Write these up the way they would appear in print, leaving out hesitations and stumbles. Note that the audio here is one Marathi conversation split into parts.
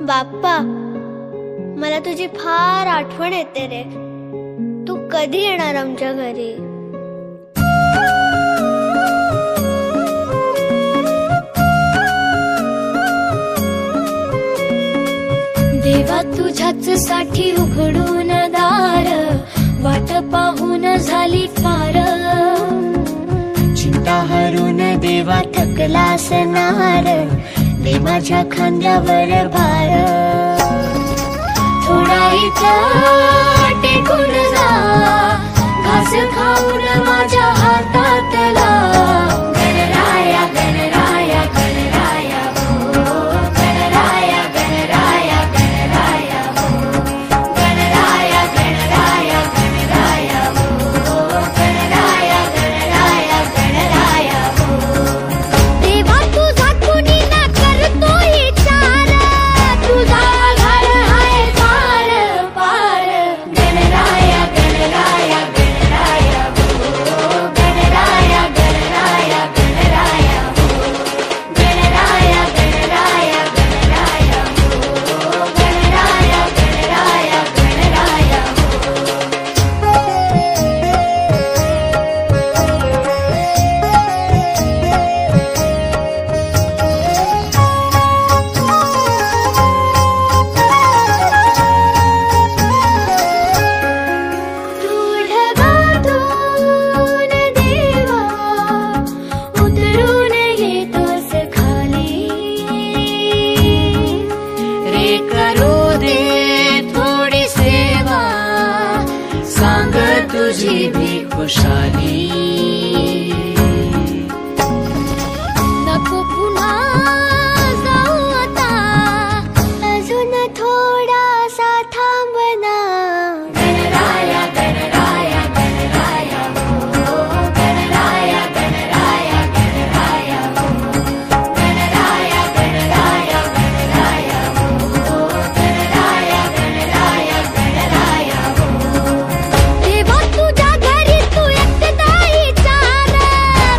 बाप्पा, मला तुझी फार आठवण येते रे. तू कधी येणार आमच्या घरी? देवा तुझ्याच साठी उघडून दार, वाट पाहून झाली फार. चिंता हरून देवा थकला असणार, दे माझ्या खांद्यावर भार. थोडा इथं टेकून जा, घास खाऊन माझ्या हातातला. गणराया गणराया गणराया हो, गणराया गणराया गणराया हो, गणराया गणराया गणराया हो, गणराया गणराया गणराया हो. देवा तुझा कुणी ना करतो विचार, तुझा आधार आहे पार पार. गणराया गणराया गणराया हो, गणराया गणराया गणराया हो, गणराया गणराया गणराया हो, गणराया गणराया गणराया ढगातून देवा उतरून येतोस खाली. रे करू दे थोडी सेवा, सांग तुझी भी खुशाली. नको पुन्हा जाऊ आता, अजून थोडासा थांबना. गणराया गणराया गणराया हो, गणराया गणराया गणराया हो, गणराया गणराया गणराया हो, गणराया गणराया गणराया हो. देवा तुझ्या घरी तू एकटा विचार,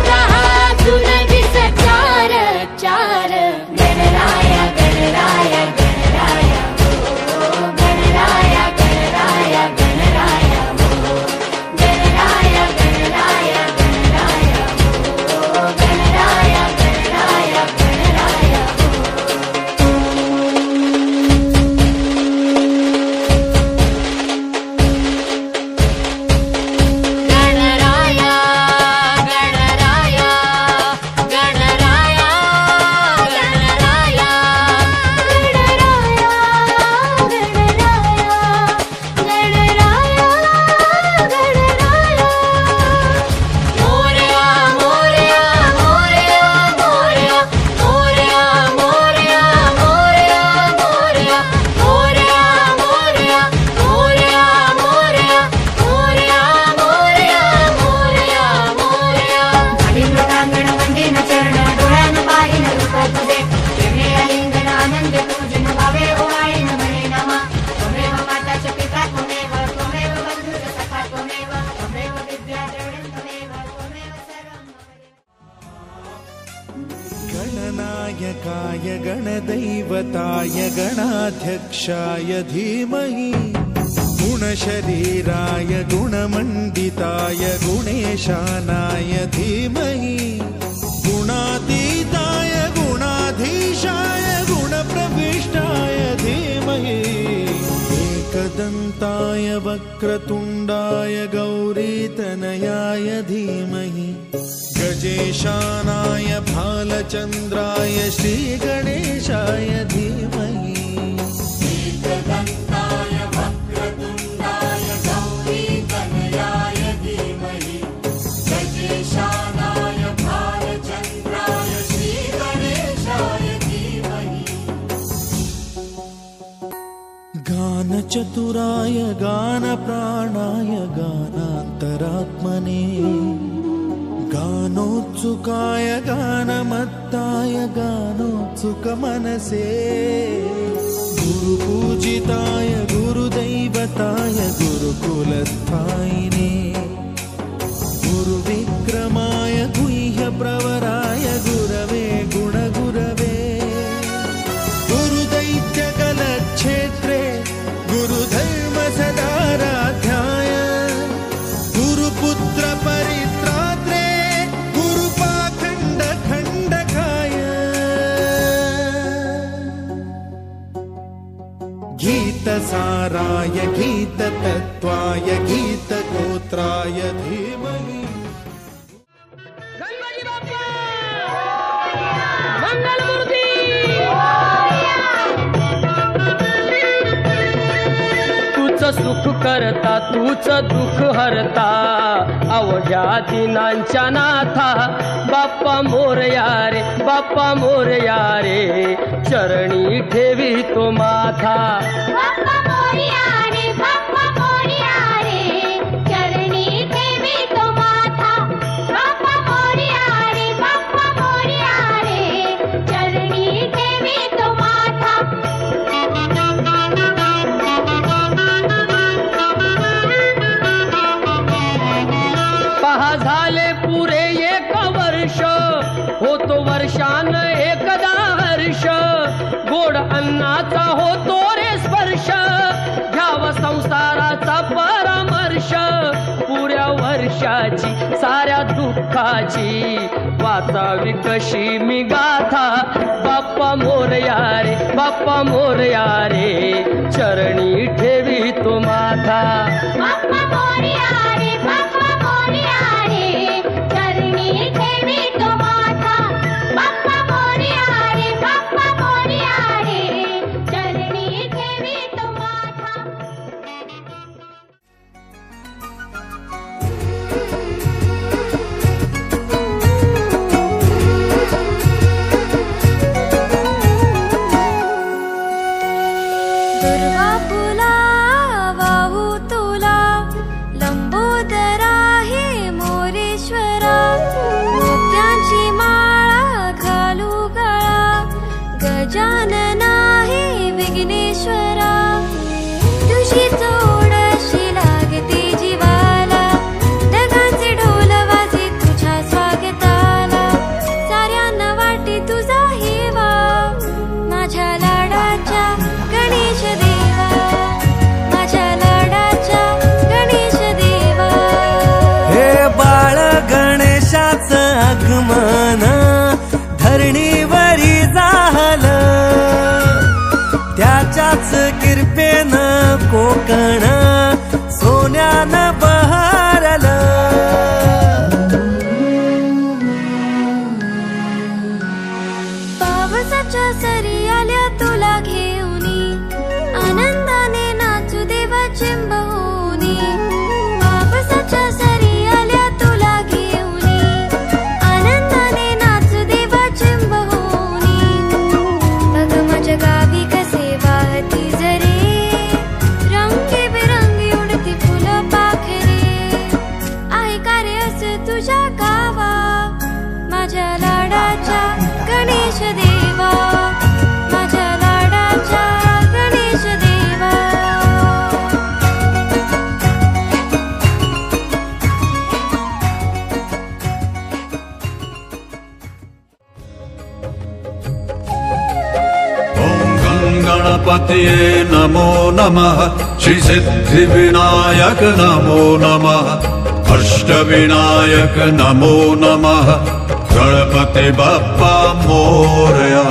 राहा अजून विचार चार. गणराया गणराया गणराया हो, गणराया गणराया गणराया हो, गणराया गणराया गणराया हो, गणराया गणराया गणराया गणराया गणराया गणराया गणराया मोरया मोरया मोरया मोरया मोरया मोरया मोरया मोरया मोरया मोरया मोरया मोरया मोरया मोरया मोरया मोरया. अभिमृतांगण वंदे न चरण, डोळ्यानं पाहिन रूप तुझे. प्रेमे आलिंगन आनंद पूजन भावे ओवाळीन म्हणे नामा. त्वमेव माता च पिता त्वमेव, त्वमेव बंधुश्च सखा त्वमेव, त्वमेव विद्या द्रविणं त्वमेव, त्वमेव सर्वं मम. गणनायकाय गणदैवताय गणाध्यक्षाय धीमहि, गुणशरीराय गुणमण्डिताय गुणेशानाय धीमहि, गुणातीताय गुणाधीशाय गुणप्रविष्टाय धीमहि, एकदन्ताय वक्रतुण्डाय गौरीतनयाय धीमहि, गजेशानाय भालचन्द्राय श्रीगणेशाय धीमहि. एकदन्ताय वक्रतुण्डाय गौरीतनयाय धीमहि, गजेशानाय भालचन्द्राय श्रीगणेशाय धीमहि. गानचतुराय गानप्राणाय गानान्तरात्मने, गानोत्सुकाय गानमत्ताय गानोत्सुकमनसे, गुरुपूजिताय गुरुदैवताय गुरुकुलस्थायिने, गुरुविक्रमाय गुह्यप्रवराय गुरवे गुणगुरवे, गुरुदैत्यकल गीतसाराय गीततत्त्वाय गीतगोत्राय धीमहि। गणपती बाप्पा मंगलमूर्ती तूच सुख करता तूच दुःख हरता अवघ्या दिनांच्या नाथा बाप्पा मोरया रे बाप्पा मोरया रे चरणी ठेवी तो माथा बाप्पा मोरया रे बाप्पा मोरया रे चरणी ठेवी तो माथा बाप्पा मोरया रे बाप्पा मोरया रे चरणी ठेवी तो माथा पहा झाले पुरे एक वर्ष होतो वर्षान एकदा हर्ष गोड अन्नाचा होतो रे स्पर्श घ्यावा संसाराचा परामर्श पुऱ्या वर्षाची साऱ्या दुःखाची वाचावी कशी मी गाथा बाप्पा मोरया रे बाप्पा मोरया रे चरणी ठेवी तो माथा बाप्पा मोरया रे बाप्पा मोरया रे चरणी ठेवी तो माथा बाप्पा मोरया रे बाप्पा मोरया रे चरणी ठेवी तो माथा दुर्वा फुला वाहू तुला लंबोदरा हे मोरेश्वरा मोत्यांची माळा घालू गळा गजानना हे विघ्नेश्वरा तुझी जोडशी लागते जीवाला ढगांचे ढोल वाजे तुझ्या स्वागताला साऱ्यांना वाटे तुझा हेवा माझ्या लाडाच्या गणेश देवा माझ्या लाडाच्या गणेश देवा हे बाळ गणेशाचं आगमन धरणीवरी झालं त्याच्याच कृपेनं कोकण सोन्यानं बहरलं पावसाच्या सरी आल्या तुला घेऊनी आनंदाने नाचू देवा चिंबवूनी पावसाच्या सरी आल्या तुला घेऊनी आनंदाने नाचू देवा चिंबवूनी बघ माझ्या गावी कसे वाहती जरे रंगीबेरंगी उडती फुलं पाखरे आहे का रे असं तुझ्या गावा माझ्या लाडाच्या गणेश देवा माझ्या लाडाच्या गणेश देवा ॐ गणपतये नमो नमः श्रीसिद्धिविनायक नमो नमः अष्टविनायक नमो नमः गणपति बाप्पा मोरया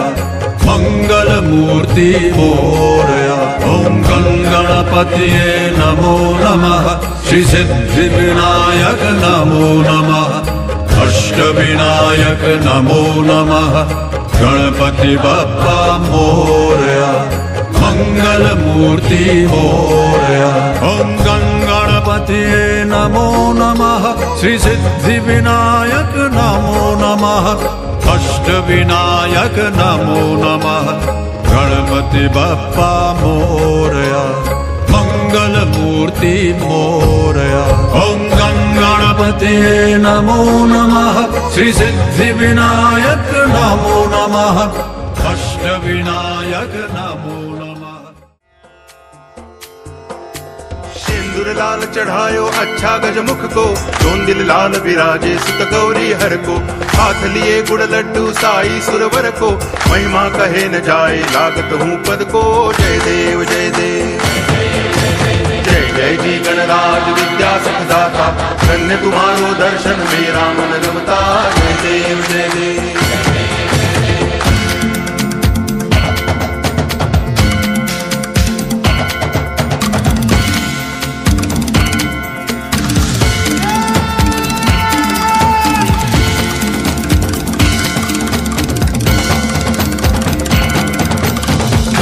मंगलमूर्ति मोरया ॐ गणपतये नमो नमः श्रीसिद्धिविनायक नमो नमः अष्टविनायक नमो नमः गणपति बाप्पा मोरया मंगलमूर्ति मोरया ॐ गणपतये नमो नमः श्रीसिद्धिविनायक नमो नमः अष्टविनायक नमो नमः गणपति बाप्पा मोरया मंगलमूर्ति मोरया ॐ गणपतये नमो नमः श्रीसिद्धिविनायक नमो नमः अष्टविनायक नमो नमः। सिंदूर लाल चढ़ायो अच्छा गजमुख को, दोन दिल लाल विराजे सुत गौरी हर को। हाथ लिए गुड़ लड्डू साई सुरवर को, महिमा कहे न जाए लागत हूँ पद को। जय देव जय देव जय जय जी गणराज विद्या सुखदाता, धन्य तुम्हारो दर्शन मेरा मन रमता। जय देव जय देव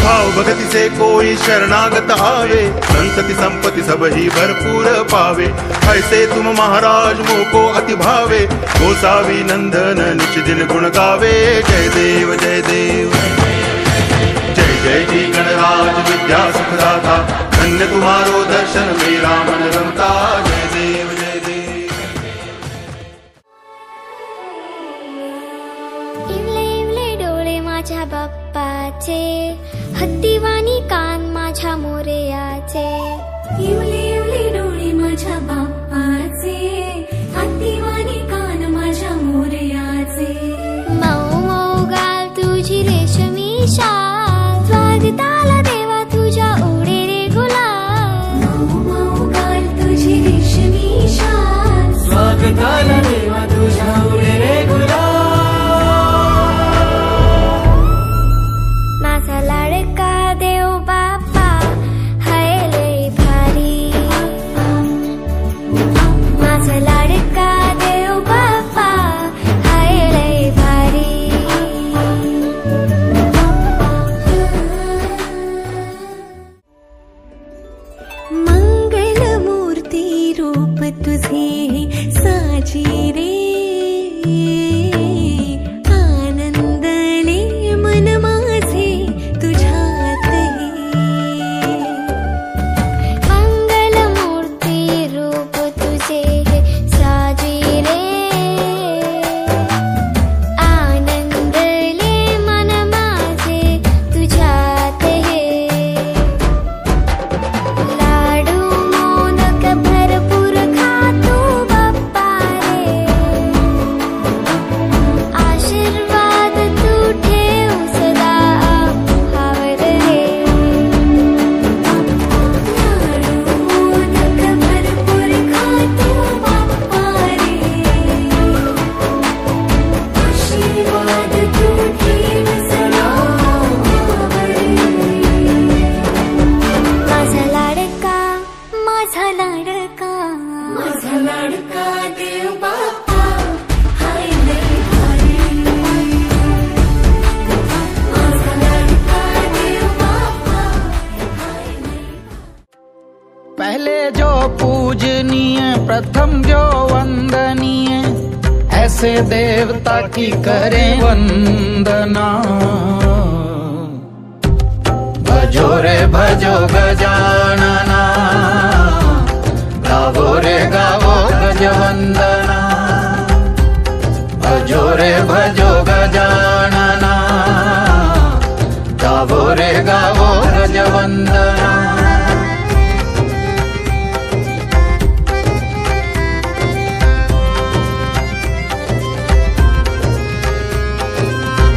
भाव भगति से कोई शरणागत आवे, संतति संपत्ति सब ही भरपूर पावे। ऐसे तुम महाराज मोको अति भावे, गोसावी नंदन निच दिन गुण गावे। जय देव जय देव, जय जय जी गणराज विद्या सुखदाता, धन्य तुम्हारो दर्शन मेरा मन रमता। जय देव जय देव। इवले इवले डोळे माझ्या बाप्पाचे, हत्तीवाणी कान माझ्या मोरयाचे। इवले इवले डोळे माझ्या बाप्पाचे, हत्तीवाणी कान माझ्या मोरयाचे। मऊ मऊ गाल तुझी रेशमी शाल, स्वागताला देवा तुझ्या उडे रे गुलाल। मऊ मऊ गाल तुझी रेशमी शाल, स्वागताला देवा तुझ्या उडे रे गुलाल। माझा लाडका देव बाप्पा हाय लय भारी, माझा लाडका देव बाप्पा हाय लय भारी। मंगल मूर्ती रूप तुझे साजी रे, आनंदले मन माझे तुझ्यात हे। मंगल मूर्ती रूप तुझे साजी रे, आनंदले मन माझे तुझ्यात हे। लाडू मोदक भरपूर खातो बाप्पा रे, आशीर्वाद तू ठेव सदा आम्हावर रे। लाडू मोदक भरपूर खातो बाप्पा रे, आशीर्वाद तू ठेव सदा आम्हावर रे। माझा लाडका माझा लाडका माझा लाडका देव बाप्पा हाय लय भारी, माझा लाडका देव बाप्पा हाय लय। पहले जो पूजनीय प्रथम जो वंदनीय, ऐसे देवता की करें वंदना। भजो रे भजो गजानना, गावो रे गावो गजवंदना। भजो रे भजो गजानना, गावो रे गावो गजवंदना।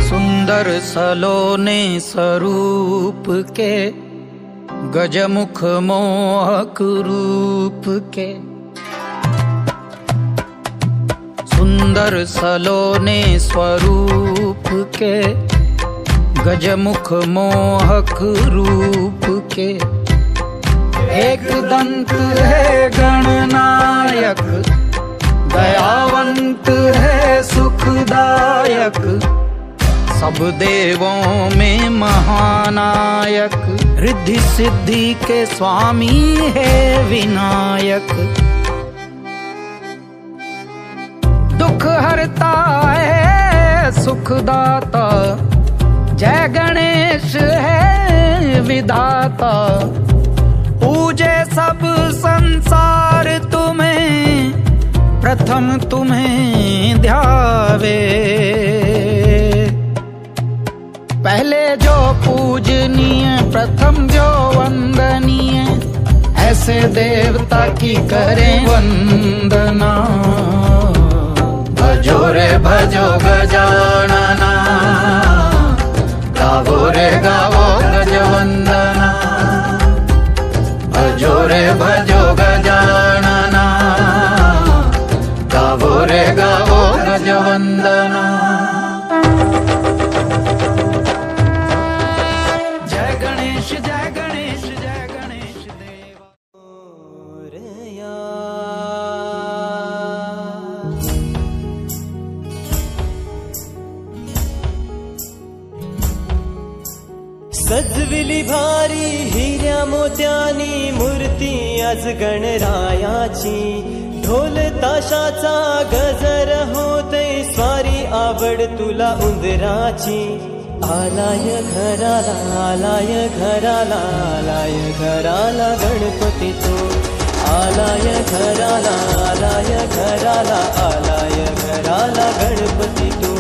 सुंदर सलोने स्वरूप के, गजमुख मोहक रूप के। सुंदर सलोने स्वरूप के, गजमुख मोहक रूप के। एक दंत है गणनायक, दयावंत है सुखदायक। सब देवों में महानायक, रिद्धि सिद्धि के स्वामी है विनायक। दुख हरता है सुखदाता, जय गणेश है विधाता। पूजे सब संसार तुम्हें, प्रथम तुम्हें ध्यावे। पहले जो पूजनीय प्रथम जो वंदनीय, ऐसे देवता की करें वंदना। भजो रे भजो गजानना, गावो रे गावो गजवंदना। भजो रे भजो गजानना, गावो रे गावो गजवंदना। सजवी सजविली भारी हिऱ्या मोत्यानी मूर्ती आज गणरायाची ढोल ताशाचा गजर होते स्वारी आवड तुला उंदराची आलाय घराला आलाय घराला आलाय घराला गणपती तो आलाय घराला आलाय घराला आलाय घराला गणपती तो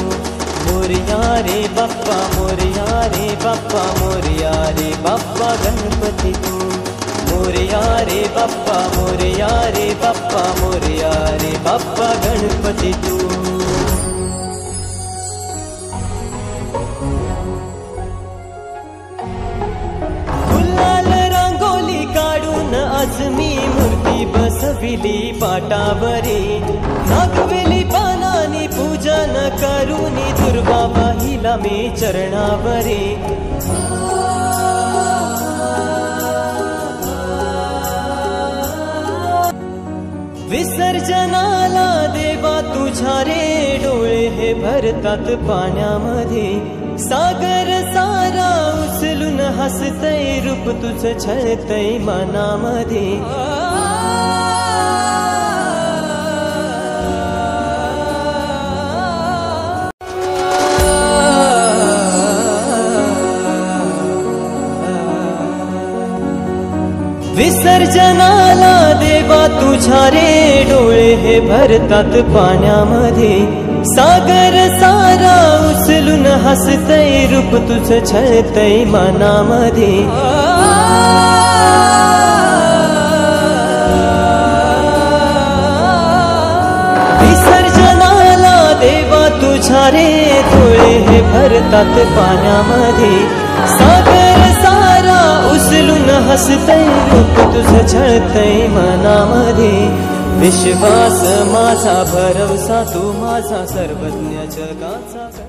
मोरया रे बाप्पा मोरया रे बाप्पा मोरया रे बाप्पा गणपती तू मोरया रे बाप्पा मोरया रे बाप्पा मोरया रे बाप्पा गणपती तू गुलाल रांगोली काढून आज मी मूर्ती बसविली पाटावरी नागवेली पानानी पूजन करूनी दुर्गा बाईला मी चरणावरी विसर्जनाला देवा तुझ्या रे डोळे हे भरतात पाण्यामध्ये सागर सारा उचलून हसतय रूप तुझं छळतय मनामध्ये विसर्जनाला देवा तुझ्या रे डोळे हे भरतात पाण्यामध्ये सागर सारा उचलून हसतय रूप तुझं छळतय मनामध्ये विसर्जनाला देवा तुझ्या रे डोळे हे भरतात पाण्यामध्ये सागर सारा उचलून हसतय रूप तुझं छळतय मनामध्ये विश्वास माझा भरवसा तू माझा सर्वज्ञ जगाचा